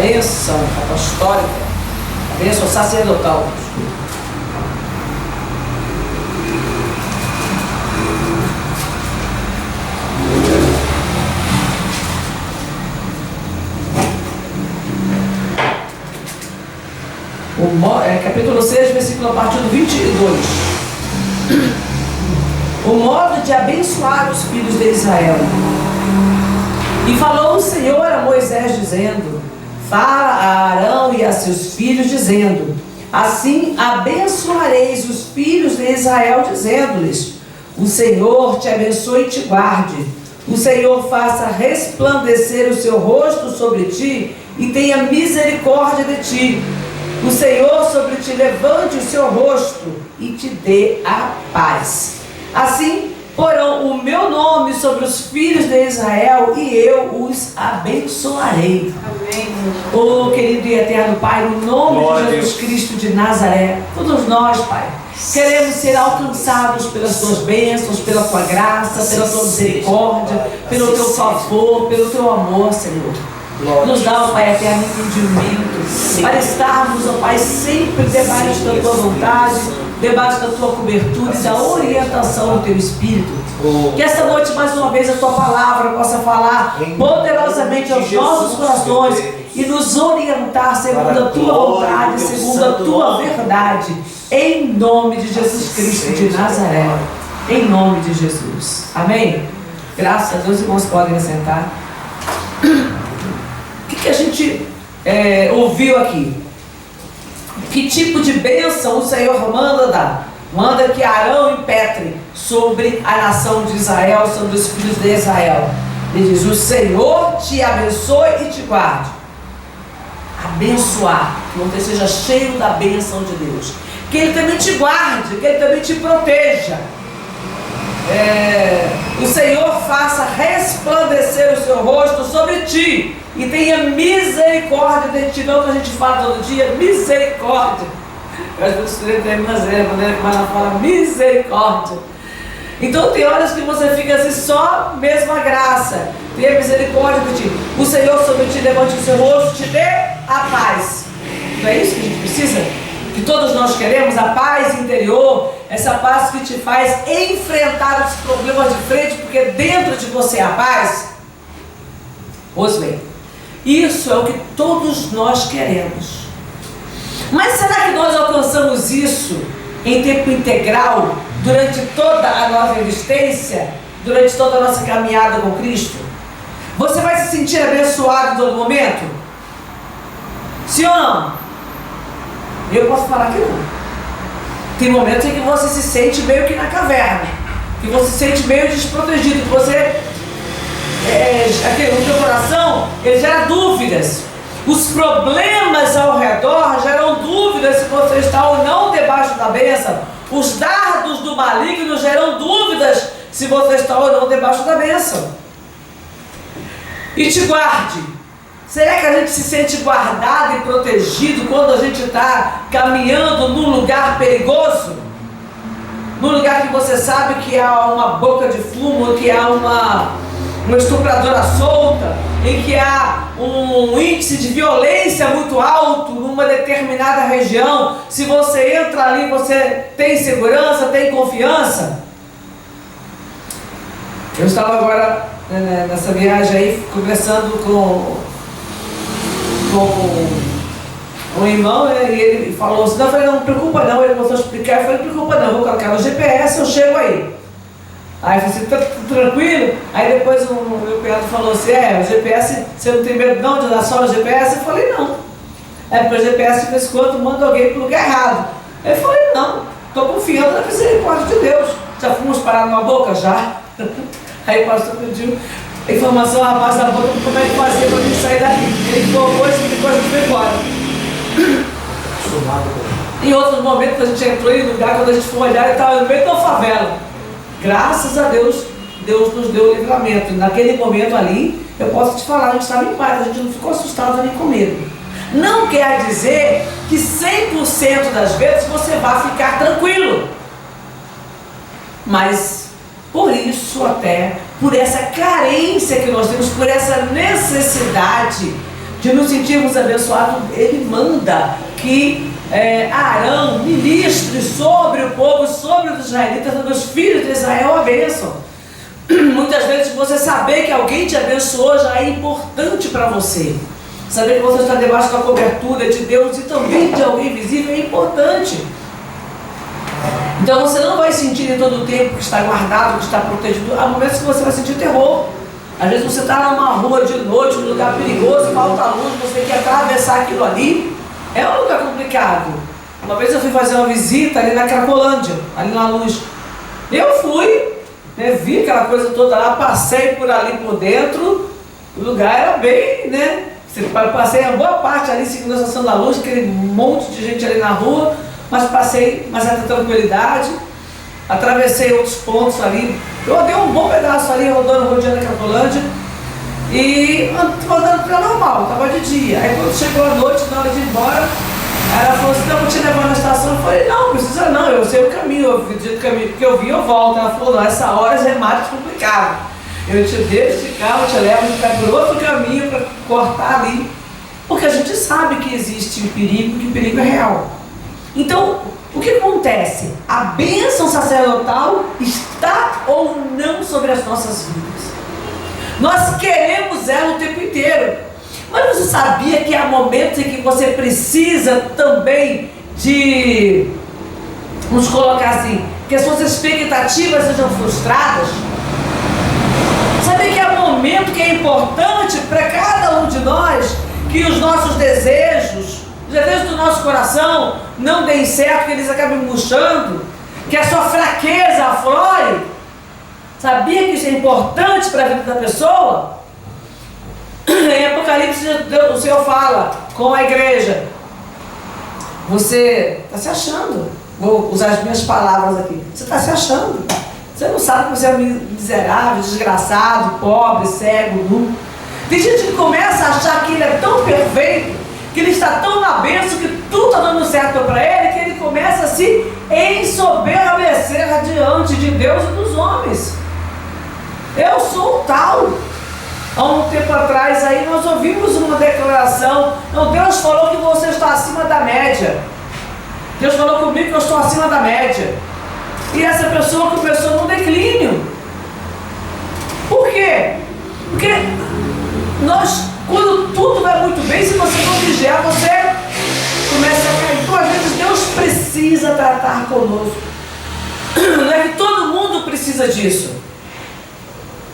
bênção apostólica, a bênção sacerdotal. Capítulo 6, versículo a partir do 22. O modo de abençoar os filhos de Israel. E falou o Senhor a Moisés, dizendo: fala a Arão e a seus filhos, dizendo: assim abençoareis os filhos de Israel, dizendo-lhes: o Senhor te abençoe e te guarde. O Senhor faça resplandecer o seu rosto sobre ti e tenha misericórdia de ti. O Senhor sobre ti levante o seu rosto e te dê a paz. Assim porão o meu nome sobre os filhos de Israel e eu os abençoarei. Amém. Oh, querido e eterno Pai, no nome de Jesus Cristo de Nazaré, todos nós, Pai, queremos ser alcançados pelas tuas bênçãos, pela tua graça, pela tua misericórdia, pelo teu favor, pelo teu amor, Senhor. Nos dá, ó Pai, eterno entendimento para estarmos, ó Pai, sempre debaixo da tua vontade, debaixo da tua cobertura e da orientação do teu Espírito. Que esta noite, mais uma vez, a tua palavra possa falar poderosamente aos nossos corações e nos orientar segundo a tua vontade, segundo a tua verdade, em nome de Jesus Cristo de Nazaré, em nome de Jesus. Amém? Graças a Deus, irmãos, podem assentar. O que a gente ouviu aqui? Que tipo de bênção o Senhor manda dar? Manda que Arão impetre sobre a nação de Israel, sobre os filhos de Israel. Ele diz: o Senhor te abençoe e te guarde. Abençoar, que você seja cheio da bênção de Deus. Que Ele também te guarde, que Ele também te proteja. O Senhor faça resplandecer o seu rosto sobre ti e tenha misericórdia de ti. Não que a gente fala todo dia, misericórdia. Eu acho que o estudante termina zero, né? Mas ela fala misericórdia. Então tem horas que você fica assim, só mesmo a graça. Tenha misericórdia de ti. O Senhor sobre ti levante o seu rosto, te dê a paz. Não é isso que a gente precisa? Que todos nós queremos, a paz interior, essa paz que te faz enfrentar os problemas de frente, porque dentro de você há paz. Pois bem, isso é o que todos nós queremos. Mas será que nós alcançamos isso em tempo integral, durante toda a nossa existência, durante toda a nossa caminhada com Cristo? Você vai se sentir abençoado em todo momento? Sim ou não? Eu posso falar que não. Tem momentos em que você se sente meio que na caverna, que você se sente meio desprotegido, que você, no teu coração, ele gera dúvidas. Os problemas ao redor geram dúvidas se você está ou não debaixo da bênção. Os dardos do maligno geram dúvidas se você está ou não debaixo da bênção. E te guarde. Será que a gente se sente guardado e protegido quando a gente está caminhando num lugar perigoso? Num lugar que você sabe que há uma boca de fumo, que há uma estupradora solta, em que há um índice de violência muito alto numa determinada região. Se você entra ali, você tem segurança, tem confiança? Eu estava agora nessa viagem aí, conversando com um irmão, e ele falou assim: não, eu falei, não preocupa não. Ele começou a explicar, eu falei, não preocupa não, vou colocar no GPS, eu chego aí. Aí eu falei assim, tá tranquilo? Aí depois o meu cunhado falou assim: o GPS, você não tem medo não de dar só no GPS? Eu falei, não. Porque o GPS de vez em quando manda alguém para o lugar errado. Aí eu falei, não, estou confiando na misericórdia de Deus. Já fomos parar numa boca já? Aí o pastor pediu informação, a rapaz da boca, como é que fazia para a gente sair daqui. Ele colocou e depois a gente foi embora. Em outros momentos a gente entrou em lugar, quando a gente foi olhar, ele estava no meio da favela. Graças a Deus, Deus nos deu o livramento. Naquele momento ali, eu posso te falar, a gente estava em paz, a gente não ficou assustado nem com medo. Não quer dizer que 100% das vezes você vai ficar tranquilo. Mas, por isso até, por essa carência que nós temos, por essa necessidade, de nos sentirmos abençoados, Ele manda que Arão ministre sobre o povo, sobre os israelitas, sobre os filhos de Israel a bênção. Muitas vezes você saber que alguém te abençoou já é importante para você. Saber que você está debaixo da cobertura de Deus e também de alguém visível é importante. Então você não vai sentir em todo o tempo que está guardado, que está protegido. Há momentos que você vai sentir terror. Às vezes você está numa rua de noite, num lugar perigoso, falta luz, você quer atravessar aquilo ali. É um lugar complicado. Uma vez eu fui fazer uma visita ali na Cracolândia, ali na Luz. Eu fui, vi aquela coisa toda lá, passei por ali por dentro. O lugar era bem, passei a boa parte ali seguindo a Estação da Luz, aquele monte de gente ali na rua, mas passei, mas era tranquilidade. Atravessei outros pontos ali. Eu dei um bom pedaço ali, rodando a Cracolândia. E andando para normal, estava de dia. Aí quando chegou a noite, na hora de ir embora, ela falou assim, não, vou te levar na estação. Eu falei, não precisa não, eu sei o caminho, eu acredito o caminho que eu vi, eu volto. Ela falou, não, essa hora já é mais complicado. Eu te deixo de carro, te levo por outro caminho para cortar ali. Porque a gente sabe que existe um perigo, que o perigo é real. Então, o que acontece? A bênção sacerdotal está ou não sobre as nossas vidas. Nós queremos ela o tempo inteiro. Mas você sabia que há momentos em que você precisa também de, vamos colocar assim, que as suas expectativas sejam frustradas? Sabia que há momento que é importante para cada um de nós que os nossos desejos, os desejos do nosso coração não deem certo, que eles acabem murchando, que a sua fraqueza aflore? Sabia que isso é importante para a vida da pessoa? Em Apocalipse, o Senhor fala com a igreja: você está se achando, vou usar as minhas palavras aqui, você está se achando, você não sabe que você é miserável, desgraçado, pobre, cego, nu. Tem gente que começa a achar que ele é tão perfeito, que ele está tão na bênção, que tudo está dando certo para ele, que ele começa a se ensoberbecer diante de Deus e dos homens. Eu sou tal. Há um tempo atrás aí nós ouvimos uma declaração: não, Deus falou que você está acima da média. Deus falou comigo que eu estou acima da média. E essa pessoa começou num declínio. Por quê? Porque quando tudo vai muito bem, se você não vigiar, você começa a cair. Então às vezes Deus precisa tratar conosco. Não é que todo mundo precisa disso.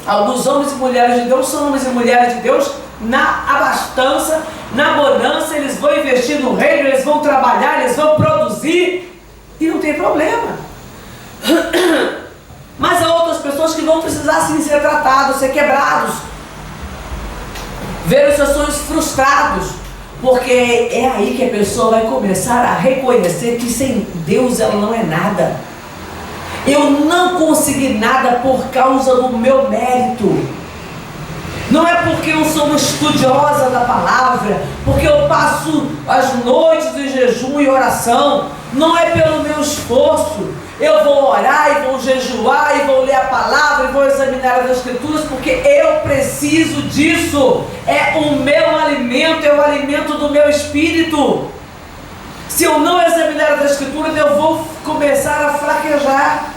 Alguns homens e mulheres de Deus são homens e mulheres de Deus na abastança, na bonança. Eles vão investir no reino, eles vão trabalhar, eles vão produzir e não tem problema. Mas há outras pessoas que vão precisar sim ser tratados, ser quebrados, ver os seus sonhos frustrados, porque é aí que a pessoa vai começar a reconhecer que sem Deus ela não é nada. Eu não consegui nada por causa do meu mérito. Não é porque eu sou uma estudiosa da palavra, porque eu passo as noites em jejum e oração. Não é pelo meu esforço. Eu vou orar e vou jejuar e vou ler a palavra e vou examinar as escrituras, porque eu preciso disso. É o meu alimento, é o alimento do meu espírito. Se eu não examinar as escrituras, eu vou começar a fraquejar.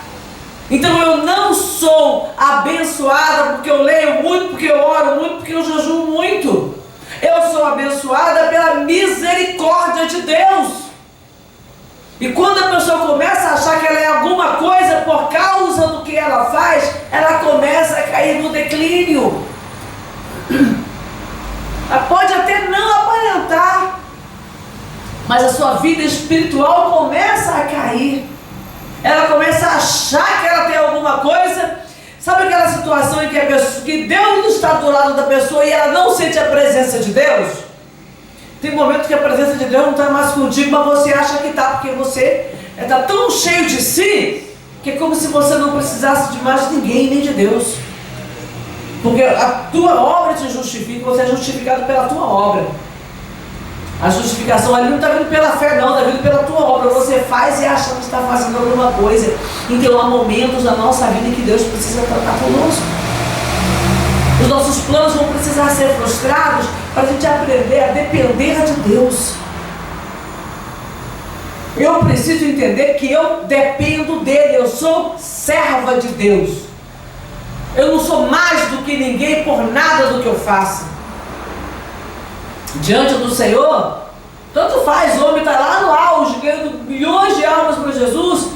Então eu não sou abençoada porque eu leio muito, porque eu oro muito, porque eu jejuo muito. Eu sou abençoada pela misericórdia de Deus. E quando a pessoa começa a achar que ela é alguma coisa por causa do que ela faz, ela começa a cair no declínio. Ela pode até não aparentar, mas a sua vida espiritual começa a cair. Ela começa a achar que ela tem alguma coisa. Sabe aquela situação em que Deus está do lado da pessoa e ela não sente a presença de Deus? Tem momento que a presença de Deus não está mais contigo, mas você acha que está, porque você está tão cheio de si, que é como se você não precisasse de mais ninguém, nem de Deus. Porque a tua obra te justifica, você é justificado pela tua obra. A justificação ali não está vindo pela fé não, está vindo pela tua obra. Você faz e acha que está fazendo alguma coisa. Então há momentos na nossa vida em que Deus precisa tratar conosco. Os nossos planos vão precisar ser frustrados, para a gente aprender a depender de Deus. Eu preciso entender que eu dependo dele, eu sou serva de Deus. Eu não sou mais do que ninguém por nada do que eu faço. Diante do Senhor, tanto faz, o homem está lá no auge, ganhando milhões de almas para Jesus,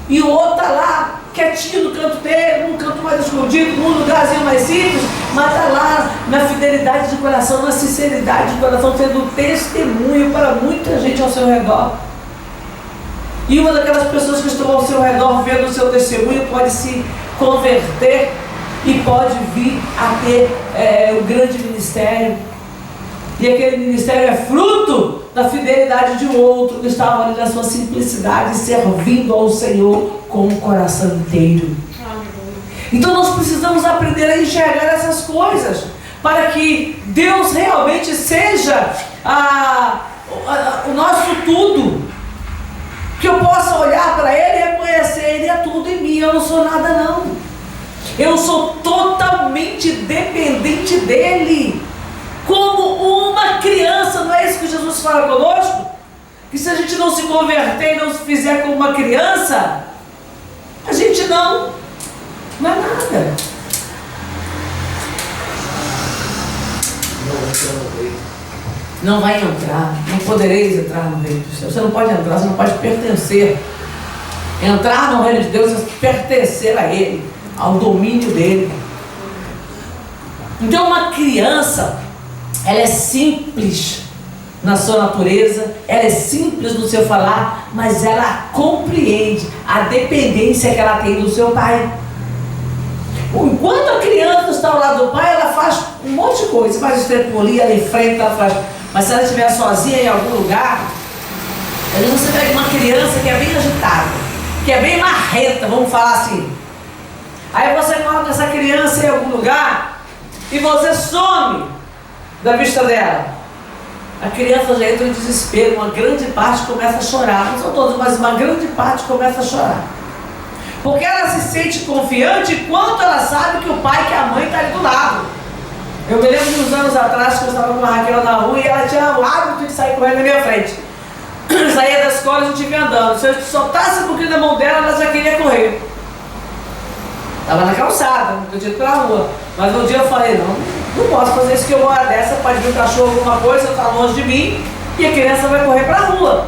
e o outro está lá, quietinho no canto dele, num canto mais escondido, num lugarzinho mais simples, mas está lá na fidelidade de coração, na sinceridade de coração, sendo testemunho para muita gente ao seu redor. E uma daquelas pessoas que estão ao seu redor vendo o seu testemunho pode se converter e pode vir a ter um grande ministério. E aquele ministério é fruto da fidelidade de um outro que estava ali na sua simplicidade, servindo ao Senhor com o coração inteiro. Então nós precisamos aprender a enxergar essas coisas, para que Deus realmente seja o nosso tudo. Que eu possa olhar para Ele e reconhecer, Ele é tudo em mim, eu não sou nada não. Eu sou totalmente dependente dEle. Como uma criança, não é isso que Jesus fala conosco? Que se a gente não se converter e não se fizer como uma criança, a gente não é nada. Não vai entrar, não podereis entrar no reino dos céus. Você não pode entrar, você não pode pertencer. Entrar no reino de Deus é pertencer a Ele, ao domínio dEle. Então uma criança, ela é simples na sua natureza, ela é simples no seu falar, mas ela compreende a dependência que ela tem do seu pai. Enquanto a criança está ao lado do pai, ela faz um monte de coisa, faz estrepolia, ela enfrenta, ela faz. Mas se ela estiver sozinha em algum lugar, às vezes você pega uma criança que é bem agitada, que é bem marreta, vamos falar assim. Aí você coloca essa criança em algum lugar e você some da vista dela. A criança já entra em desespero, uma grande parte começa a chorar. Não são todos, mas uma grande parte começa a chorar. Porque ela se sente confiante quanto ela sabe que o pai, que a mãe está ali do lado. Eu me lembro de uns anos atrás que eu estava com a Raquel na rua e ela tinha o hábito de sair correndo na minha frente. Eu saía da escola e a gente vinha andando. Se eu soltasse um pouquinho da mão dela, ela já queria correr. Estava na calçada, não podia ir pela rua. Mas um dia eu falei, não posso fazer isso, que eu vou a dessa, pode vir um cachorro, alguma coisa, está longe de mim, e a criança vai correr para a rua.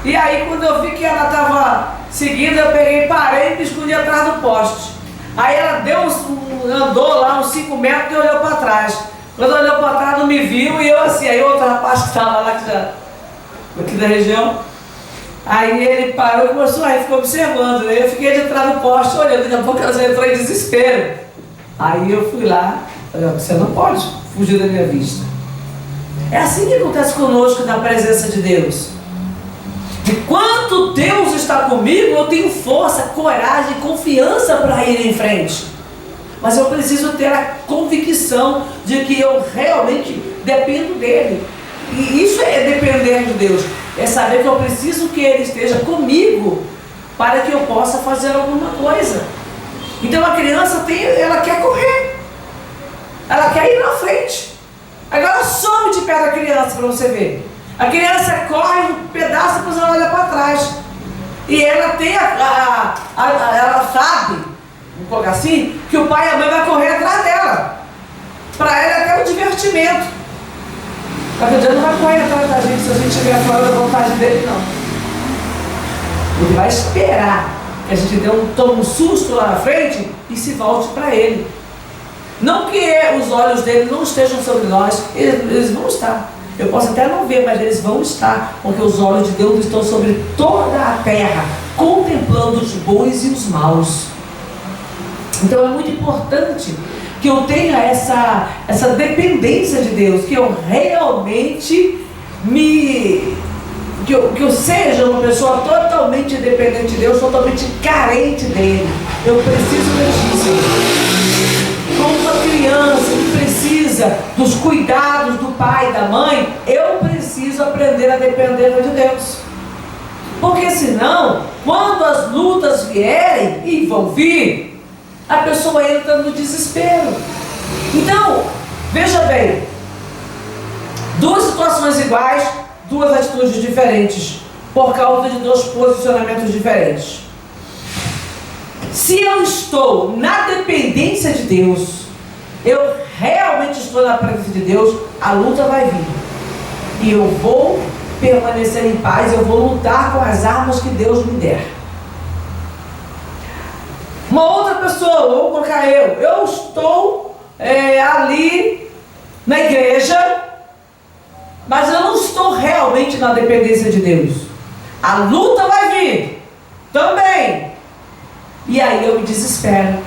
E aí quando eu vi que ela estava seguindo, eu peguei, parei e me escondi atrás do poste. Aí ela andou lá uns 5 metros e olhou para trás. Quando olhou para trás não me viu e eu assim, aí outro rapaz que estava lá aqui da região, aí ele parou e começou, aí ficou observando, né? Eu fiquei de trás do poste olhando, daqui a pouco ela já entrou em desespero. Aí eu fui lá, falei, você não pode fugir da minha vista. É assim que acontece conosco na presença de Deus. Enquanto Deus está comigo, eu tenho força, coragem e confiança para ir em frente. Mas eu preciso ter a convicção de que eu realmente dependo dEle. E isso é depender de Deus. É saber que eu preciso que Ele esteja comigo para que eu possa fazer alguma coisa. Então a criança ela quer correr. Ela quer ir na frente. Agora some de perto da criança para você ver. A criança corre um pedaço, depois ela olha para trás. E ela tem ela sabe, vamos colocar assim, que o pai e a mãe vão correr atrás dela. Para ela é até um divertimento. Só que Deus não vai correr atrás da gente se a gente estiver fora da vontade dele, não. Ele vai esperar que a gente tome um susto lá na frente e se volte para ele. Não que os olhos dele não estejam sobre nós, eles vão estar. Eu posso até não ver, mas eles vão estar, porque os olhos de Deus estão sobre toda a terra, contemplando os bons e os maus. Então é muito importante que eu tenha essa dependência de Deus, que eu realmente que eu seja uma pessoa totalmente dependente de Deus, totalmente carente dele. Eu preciso disso. Como uma criança que precisa dos cuidados do pai e da mãe, eu preciso aprender a depender de Deus. Porque senão, quando as lutas vierem, e vão vir, a pessoa entra no desespero. Então, veja bem, situações iguais, duas atitudes diferentes, por causa de dois posicionamentos diferentes. Se eu estou na dependência de Deus, eu realmente estou na presença de Deus, a luta vai vir. E eu vou permanecer em paz, eu vou lutar com as armas que Deus me der. Uma outra pessoa, vou colocar eu estou ali na igreja, mas eu não estou realmente na dependência de Deus. A luta vai vir também. E aí eu me desespero.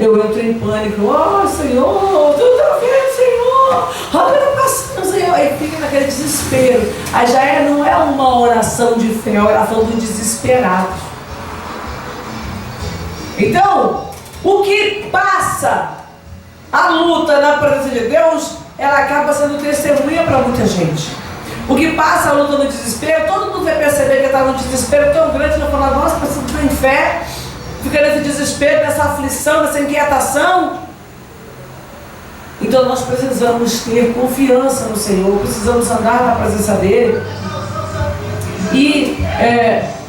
Eu entro em pânico. Oh, Senhor, tu está vendo, Senhor? Olha o que está passando, Senhor. Aí fica naquele desespero. Aí já não é uma oração de fé, é uma oração do desesperado. Então, o que passa a luta na presença de Deus, ela acaba sendo testemunha para muita gente. O que passa a luta no desespero, todo mundo vai perceber que está no desespero tão grande, vai falar, nossa, mas você não tem fé, fica nesse desespero, nessa aflição, nessa inquietação. Então nós precisamos ter confiança no Senhor, precisamos andar na presença dEle. E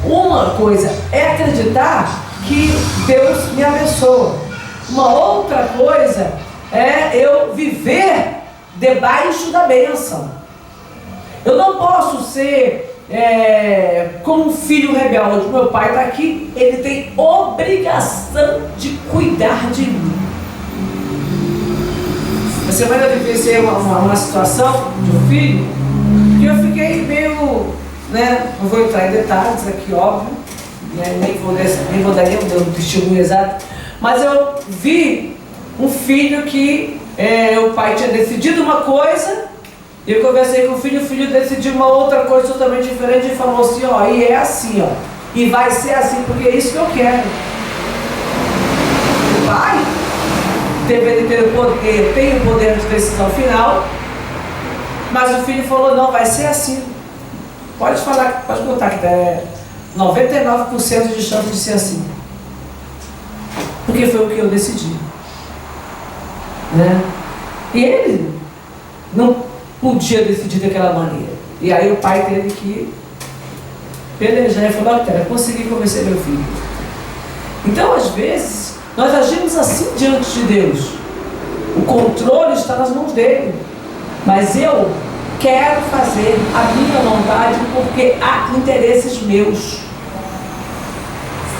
uma coisa é acreditar que Deus me abençoa. Uma outra coisa é eu viver debaixo da bênção. Eu não posso ser como um filho rebelde. Meu pai está aqui, ele tem obrigação de cuidar de mim. Você vai vivenciar uma situação de um filho que eu fiquei meio, não vou entrar em detalhes aqui, óbvio, nem vou dar um testemunho exato, mas eu vi um filho que o pai tinha decidido uma coisa. Eu conversei com o filho decidiu uma outra coisa totalmente diferente e falou assim, e é assim, e vai ser assim, porque é isso que eu quero. O pai deveria ter o poder, tem o poder de decisão final, mas o filho falou, não, vai ser assim. Pode falar, pode contar que é 99% de chance de ser assim. Porque foi o que eu decidi. E ele não podia decidir daquela maneira. E aí o pai teve que pelejar e falar, eu consegui convencer meu filho. Então, às vezes, nós agimos assim diante de Deus. O controle está nas mãos dele. Mas eu quero fazer a minha vontade porque há interesses meus.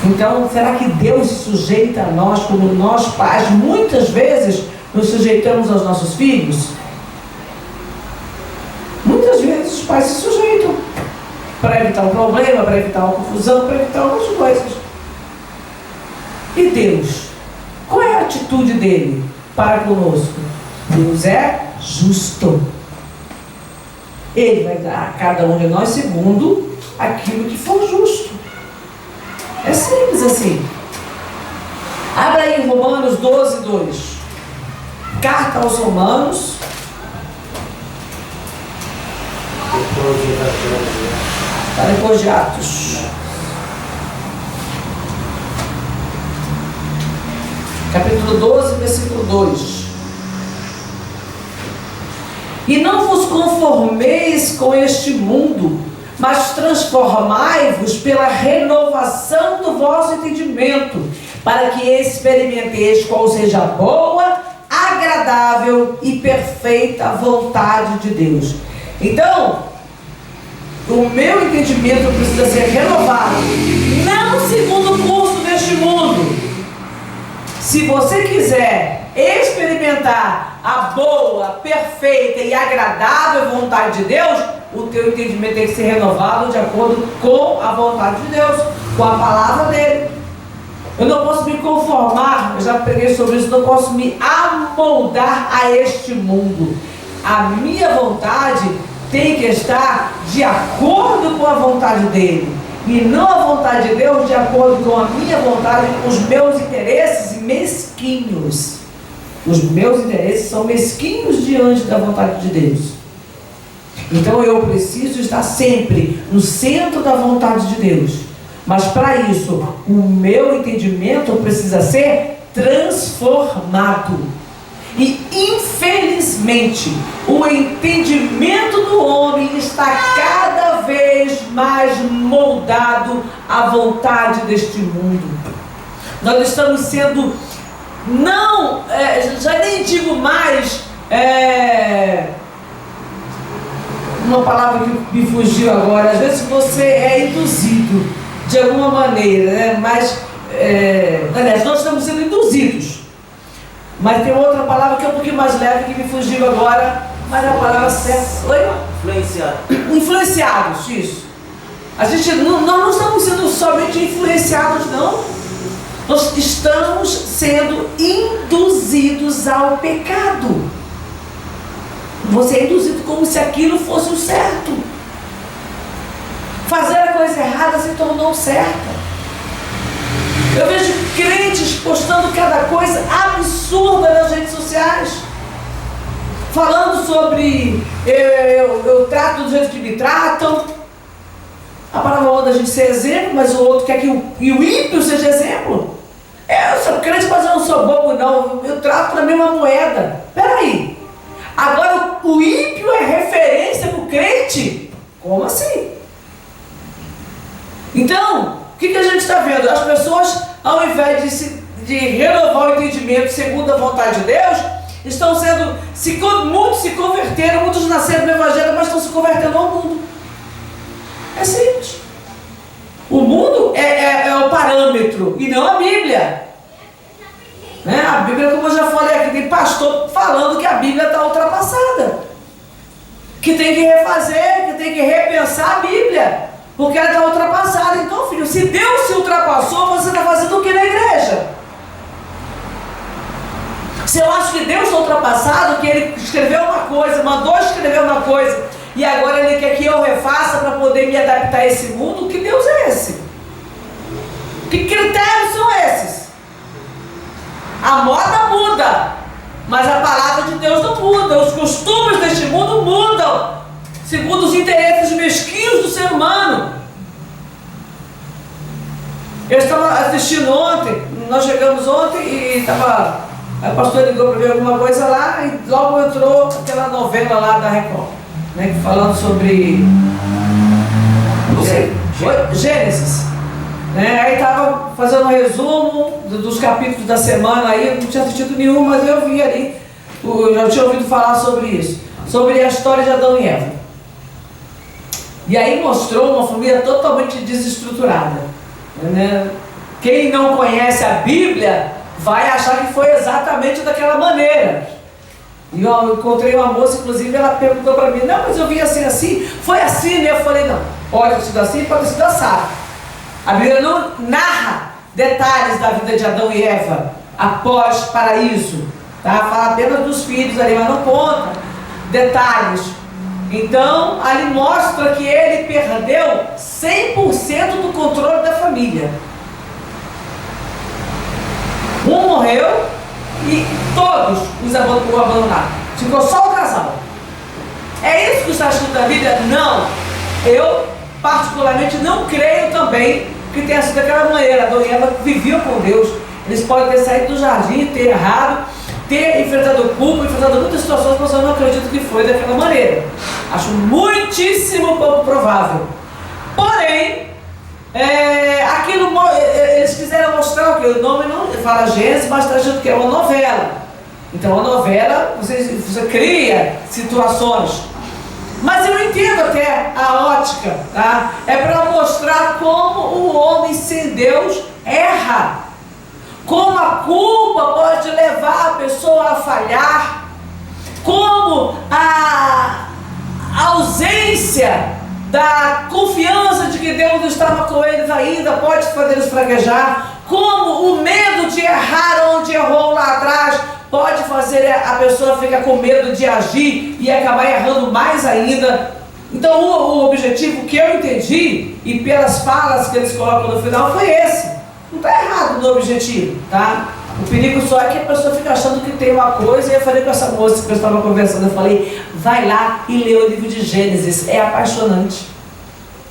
Então, será que Deus se sujeita a nós como nós pais muitas vezes nos sujeitamos aos nossos filhos? Muitas vezes os pais se sujeitam para evitar um problema, para evitar uma confusão, para evitar algumas coisas. E Deus? Qual é a atitude dele para conosco? Deus é justo. Ele vai dar a cada um de nós segundo aquilo que for justo. É simples assim. Abra aí Romanos 12, 2. Carta aos Romanos. Está depois de Atos. Capítulo 12, versículo 2. E não vos conformeis com este mundo, mas transformai-vos pela renovação do vosso entendimento, para que experimenteis qual seja a boa, agradável e perfeita vontade de Deus. Então, o meu entendimento precisa ser renovado, não segundo o curso deste mundo. Se você quiser experimentar a boa, perfeita e agradável vontade de Deus, o teu entendimento tem que ser renovado de acordo com a vontade de Deus, com a palavra dele. Eu não posso me conformar, eu já preguei sobre isso, não posso me amoldar a este mundo. A minha vontade tem que estar de acordo com a vontade dele, e não a vontade de Deus de acordo com a minha vontade, com os meus interesses mesquinhos. Os meus interesses são mesquinhos diante da vontade de Deus. Então eu preciso estar sempre no centro da vontade de Deus. Mas para isso, o meu entendimento precisa ser transformado. E infelizmente o entendimento do homem está cada vez mais moldado à vontade deste mundo. Nós estamos sendo, não, já nem digo mais, uma palavra que me fugiu agora, às vezes você é induzido de alguma maneira, né? Mas, aliás, nós estamos sendo induzidos. Mas tem outra palavra que é um pouquinho mais leve, que me fugiu agora, mas é a palavra certa. Oi? Influenciados, isso. A gente, nós não estamos sendo somente influenciados, não. Nós estamos sendo induzidos ao pecado. Você é induzido como se aquilo fosse o certo. Fazer a coisa errada se tornou certa. Eu vejo crentes postando cada coisa absurda nas redes sociais, falando sobre eu trato do jeito que me tratam. A palavra manda a gente ser exemplo, mas o outro quer que o ímpio seja exemplo. Eu sou crente, mas eu não sou bobo, não. Eu trato na mesma moeda. Peraí. Agora o ímpio é referência para o crente? Como assim? Então, o que a gente está vendo? As pessoas, ao invés de renovar o entendimento segundo a vontade de Deus, estão sendo, muitos se converteram, muitos nasceram no Evangelho, mas estão se convertendo ao mundo. É simples. O mundo é o parâmetro e não a Bíblia. Né? A Bíblia, como eu já falei aqui, tem pastor falando que a Bíblia está ultrapassada, que tem que refazer, que tem que repensar a Bíblia, porque ela está ultrapassada. Então, filho, se Deus se ultrapassou, você está fazendo o que na igreja? Se eu acho que Deus está ultrapassado, que Ele escreveu uma coisa, mandou escrever uma coisa, e agora Ele quer que eu refaça para poder me adaptar a esse mundo, que Deus é esse? Que critérios são esses? A moda muda, mas a palavra de Deus não muda. Os costumes deste mundo mudam, segundo os interesses mesquinhos do ser humano. Eu estava assistindo ontem, nós chegamos ontem e a pastora ligou para ver alguma coisa lá, e logo entrou aquela novela lá da Record, né, falando sobre Gênesis. Aí estava fazendo um resumo dos capítulos da semana, aí eu não tinha assistido nenhum, mas eu vi ali, eu já tinha ouvido falar sobre isso, sobre a história de Adão e Eva. E aí mostrou uma família totalmente desestruturada, né? Quem não conhece a Bíblia vai achar que foi exatamente daquela maneira. E eu encontrei uma moça, inclusive, ela perguntou para mim, não, mas eu vi assim, foi assim, né? Eu falei, não, pode ter sido assim, pode ter sido assado. A Bíblia não narra detalhes da vida de Adão e Eva após paraíso, tá? Fala apenas dos filhos ali, mas não conta detalhes. Então, ali mostra que ele perdeu 100% do controle da família. Um morreu e todos os abandonaram. Ficou só o casal. É isso que está escrito na Bíblia? Não. Eu, particularmente, não creio também que tenha sido daquela maneira. Adão e Eva viviam com Deus. Eles podem ter saído do jardim, ter errado, ter enfrentado culpa, enfrentado muitas situações, mas eu não acredito que foi daquela maneira. Acho muitíssimo pouco provável. Porém, eles quiseram mostrar o que? O nome não fala Gênesis, mas está dizendo que é uma novela. Então, a novela, você cria situações. Mas eu entendo até a ótica, tá? É para mostrar como o homem sem Deus erra. Como a culpa pode levar a pessoa a falhar. Como a ausência da confiança de que Deus estava com eles ainda pode fazê-los fraquejar. Como o medo de errar onde errou lá atrás pode fazer a pessoa ficar com medo de agir e acabar errando mais ainda. Então o objetivo que eu entendi, e pelas falas que eles colocam no final, foi esse. Não está errado no objetivo, tá? O perigo só é que a pessoa fica achando que tem uma coisa. E eu falei com essa moça que eu estava conversando, eu falei, vai lá e lê o livro de Gênesis, é apaixonante.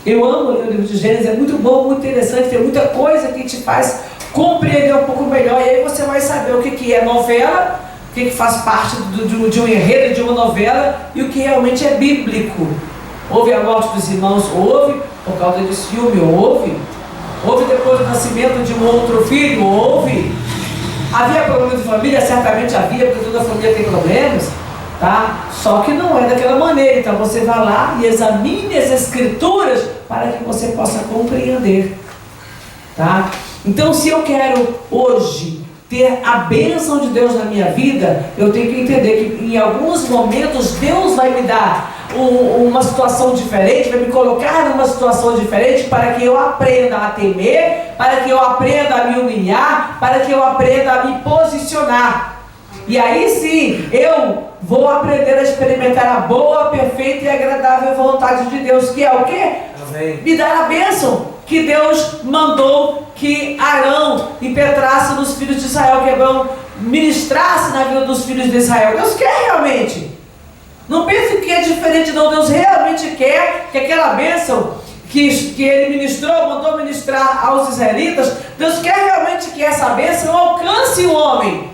Eu amo ler o livro de Gênesis, é muito bom, muito interessante, tem muita coisa que te faz compreender um pouco melhor, e aí você vai saber o que é novela, o que faz parte de um enredo, de uma novela, e o que realmente é bíblico. Houve a morte dos irmãos? Houve, por causa de ciúme? Houve. Houve depois do nascimento de um outro filho? Houve. Havia problema de família? Certamente havia, porque toda família tem problemas, tá? Só que não é daquela maneira. Então você vai lá e examine as Escrituras para que você possa compreender, tá? Então, se eu quero hoje ter a bênção de Deus na minha vida, eu tenho que entender que em alguns momentos Deus vai me dar uma situação diferente, vai me colocar numa situação diferente para que eu aprenda a temer, para que eu aprenda a me humilhar, para que eu aprenda a me posicionar. E aí sim, eu vou aprender a experimentar a boa, perfeita e agradável vontade de Deus, que é o quê? Amém. Me dar a bênção que Deus mandou que Arão impetrasse nos filhos de Israel, que Abraão ministrasse na vida dos filhos de Israel. Deus quer realmente. Não pense que é diferente não. Deus realmente quer que aquela bênção que ele ministrou, mandou ministrar aos israelitas, Deus quer realmente que essa bênção alcance o homem.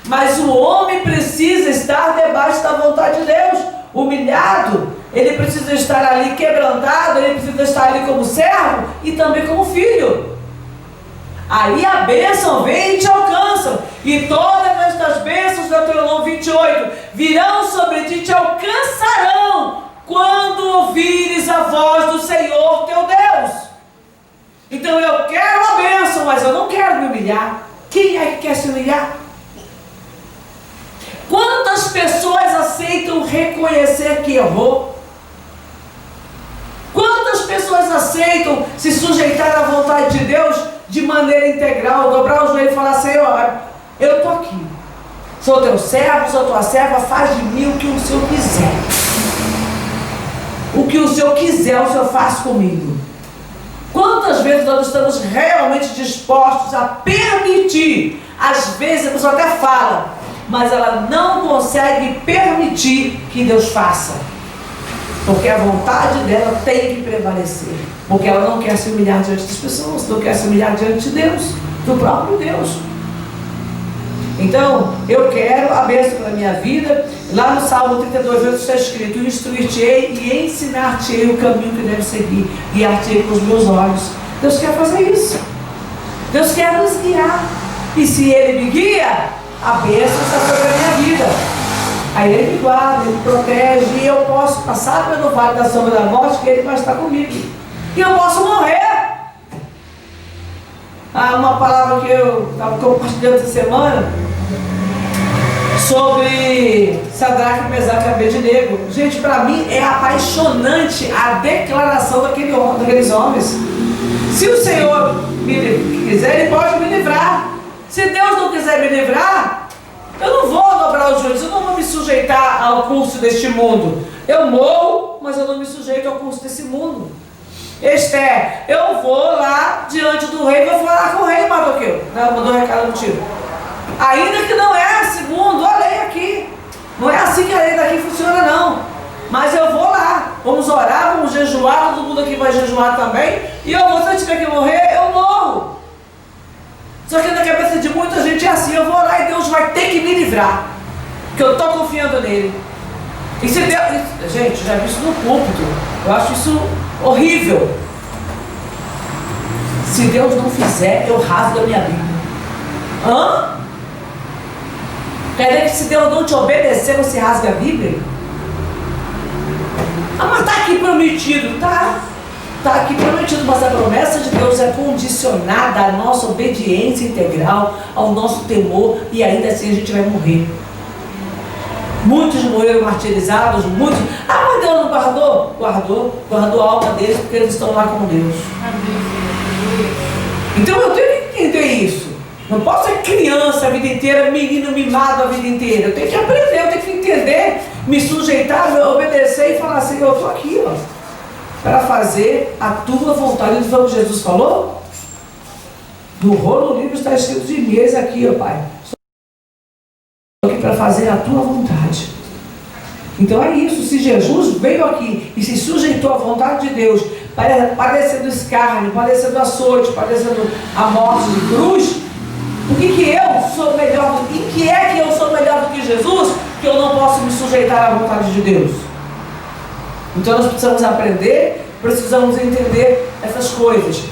Mas o homem precisa estar debaixo da vontade de Deus, humilhado. Ele precisa estar ali quebrantado, ele precisa estar ali como servo e também como filho. Aí a bênção vem e te alcança. E todas estas bênçãos, Deuteronômio 28, virão sobre ti e te alcançarão quando ouvires a voz do Senhor teu Deus. Então eu quero a bênção, mas eu não quero me humilhar. Quem é que quer se humilhar? Quantas pessoas aceitam reconhecer que errou? Quantas pessoas aceitam se sujeitar à vontade de Deus de maneira integral, dobrar o joelho e falar: Senhor, eu estou aqui, sou teu servo, sou tua serva, faz de mim o que o Senhor quiser. O que o Senhor quiser, o Senhor faz comigo. Quantas vezes nós estamos realmente dispostos a permitir? Às vezes a pessoa até fala, mas ela não consegue permitir que Deus faça, porque a vontade dela tem que prevalecer, porque ela não quer se humilhar diante das pessoas, não quer se humilhar diante de Deus, do próprio Deus. Então, eu quero a bênção na minha vida. Lá no Salmo 32 está escrito: instruir-te-ei e ensinar-te-ei o caminho que deve seguir, guiar-te-ei com os meus olhos. Deus quer fazer isso. Deus quer nos guiar. E se Ele me guia, a bênção está sobre a minha vida. Aí Ele me guarda, Ele me protege, e eu posso passar pelo vale da sombra da morte, que Ele vai estar comigo. E eu posso morrer. Uma palavra que eu estava compartilhando essa semana sobre Sadraque, Mesaque e Abednego. Gente, para mim é apaixonante a declaração daqueles homens. Se o Senhor me quiser, Ele pode me livrar. Se Deus não quiser me livrar, eu não vou dobrar os joelhos, eu não vou me sujeitar ao curso deste mundo. Eu morro, mas eu não me sujeito ao curso desse mundo. Esther, eu vou lá diante do rei, vou falar com o rei, Mardoqueu. Mandou um recado contigo. Ainda que não é segundo a lei aqui. Não é assim que a lei daqui funciona, não. Mas eu vou lá. Vamos orar, vamos jejuar, todo mundo aqui vai jejuar também. E eu vou, se eu tiver que morrer, eu morro. Só que na cabeça de muita gente é assim: eu vou lá e Deus vai ter que me livrar, porque eu estou confiando nele. E se Deus... Gente, eu já vi isso no púlpito. Eu acho isso horrível. Se Deus não fizer, eu rasgo a minha Bíblia. Quer dizer que se Deus não te obedecer, você rasga a Bíblia? Mas está aqui prometido. Está aqui prometido, mas a promessa de Deus é condicionada à nossa obediência integral, ao nosso temor, e ainda assim a gente vai morrer. Muitos morreram martirizados, muitos... mas Deus não guardou? Guardou a alma deles, porque eles estão lá com Deus. Então eu tenho que entender isso. Não posso ser criança a vida inteira, menino mimado a vida inteira. Eu tenho que aprender, eu tenho que entender, me sujeitar, obedecer e falar assim: eu estou aqui, para fazer a tua vontade. Foi o que Jesus falou? No rolo do livro está escrito de mim: eis aqui, Pai. Estou aqui para fazer a tua vontade. Então é isso. Se Jesus veio aqui e se sujeitou à vontade de Deus, padecendo escárnio, padecendo açoite, padecendo a morte de cruz, Por que eu sou melhor? Em que é que eu sou melhor do que Jesus? Que eu não posso me sujeitar à vontade de Deus? Então nós precisamos aprender, precisamos entender essas coisas.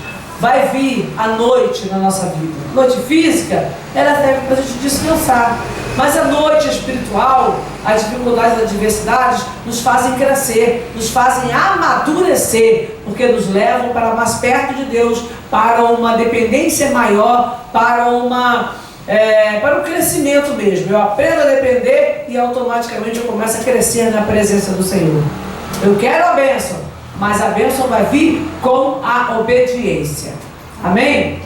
Vai vir a noite na nossa vida. Noite física, ela serve para a gente descansar. Mas a noite espiritual, as dificuldades, as adversidades, nos fazem crescer, nos fazem amadurecer, porque nos levam para mais perto de Deus, para uma dependência maior, para o crescimento mesmo. Eu aprendo a depender e automaticamente eu começo a crescer na presença do Senhor. Eu quero a bênção, mas a bênção vai vir com a obediência. Amém?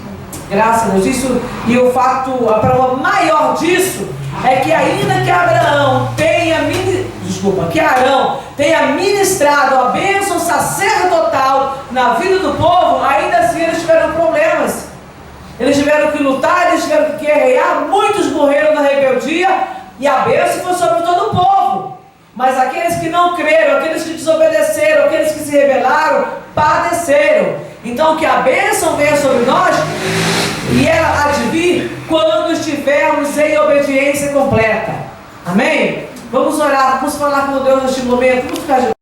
Graças a Deus. Isso, e o fato, a prova maior disso é que ainda que Arão tenha ministrado a bênção sacerdotal na vida do povo, ainda assim eles tiveram problemas. Eles tiveram que lutar, eles tiveram que guerrear, muitos morreram na rebeldia e a bênção foi sobre todo o povo. Mas aqueles que não creram, aqueles que desobedeceram, aqueles que se rebelaram, padeceram. Então que a bênção venha sobre nós e ela há de vir quando estivermos em obediência completa. Amém? Vamos orar, vamos falar com Deus neste momento. Vamos ficar de